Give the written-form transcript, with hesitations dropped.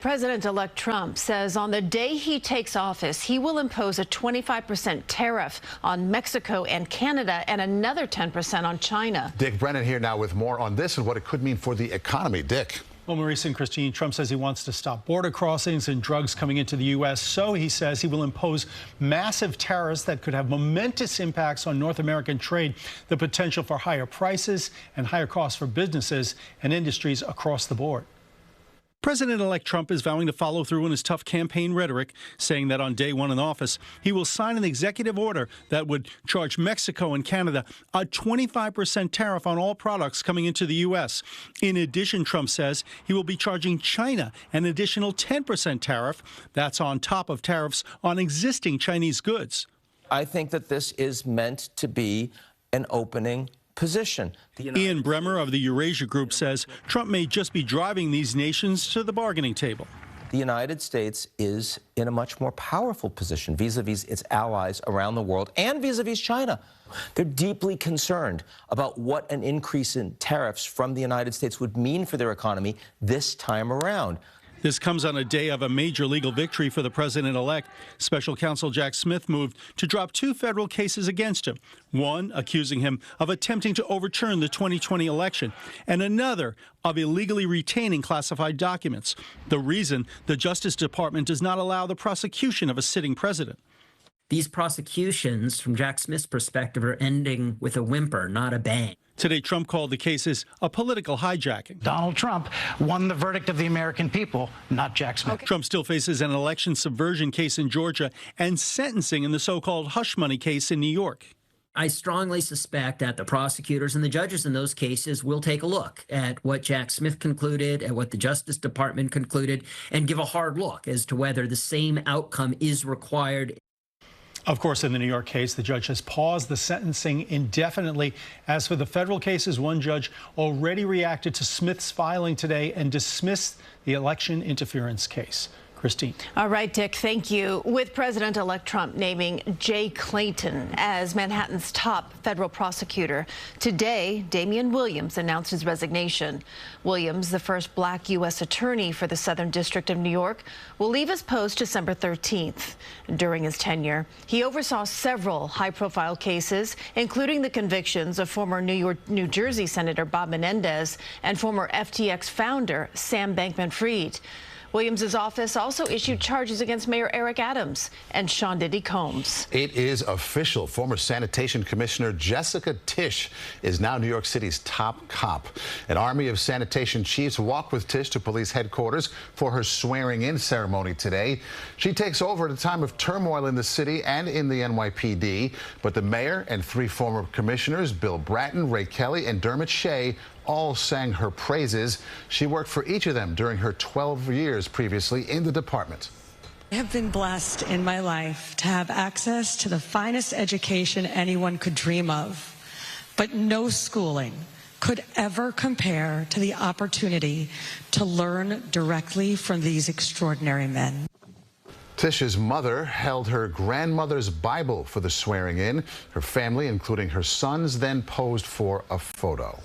President-elect Trump says on the day he takes office, he will impose a 25% tariff on Mexico and Canada and another 10% on China. Dick Brennan here now with more on this and what it could mean for the economy. Dick. Well, Maurice and Christine, Trump says he wants to stop border crossings and drugs coming into the U.S. So he says he will impose massive tariffs that could have momentous impacts on North American trade, the potential for higher prices and higher costs for businesses and industries across the board. President-elect Trump is vowing to follow through on his tough campaign rhetoric, saying that on day one in office, he will sign an executive order that would charge Mexico and Canada a 25% tariff on all products coming into the U.S. In addition, Trump says he will be charging China an additional 10% tariff. That's on top of tariffs on existing Chinese goods. I think that this is meant to be an opening position. Ian Bremmer of the Eurasia Group says Trump may just be driving these nations to the bargaining table. The United States is in a much more powerful position vis-a-vis its allies around the world and vis-a-vis China. They're deeply concerned about what an increase in tariffs from the United States would mean for their economy this time around. This comes on a day of a major legal victory for the president-elect. Special counsel Jack Smith moved to drop 2 federal cases against him, one accusing him of attempting to overturn the 2020 election, and another of illegally retaining classified documents. The reason the Justice Department does not allow the prosecution of a sitting president. These prosecutions, from Jack Smith's perspective, are ending with a whimper, not a bang. Today, Trump called the cases a political hijacking. Donald Trump won the verdict of the American people, not Jack Smith. Okay. Trump still faces an election subversion case in Georgia and sentencing in the so-called hush money case in New York. I strongly suspect that the prosecutors and the judges in those cases will take a look at what Jack Smith concluded, at what the Justice Department concluded, and give a hard look as to whether the same outcome is required. Of course, in the New York case, the judge has paused the sentencing indefinitely. As for the federal cases, one judge already reacted to Smith's filing today and dismissed the election interference case. Christine. All right, Dick, thank you. With President-elect Trump naming Jay Clayton as Manhattan's top federal prosecutor, today, Damian Williams announced his resignation. Williams, the first black U.S. attorney for the Southern District of New York, will leave his post December 13th. During his tenure, he oversaw several high-profile cases, including the convictions of former New Jersey Senator Bob Menendez and former FTX founder Sam Bankman-Fried. Williams' office also issued charges against Mayor Eric Adams and Sean Diddy Combs. It is official. Former Sanitation Commissioner Jessica Tisch is now New York City's top cop. An army of sanitation chiefs walked with Tisch to police headquarters for her swearing-in ceremony today. She takes over at a time of turmoil in the city and in the NYPD. But the mayor and 3 former commissioners, Bill Bratton, Ray Kelly, and Dermot Shea, all sang her praises. She worked for each of them during her 12 years previously in the department. I have been blessed in my life to have access to the finest education anyone could dream of, but no schooling could ever compare to the opportunity to learn directly from these extraordinary men. Tisch's mother held her grandmother's Bible for the swearing-in. Her family, including her sons, then posed for a photo.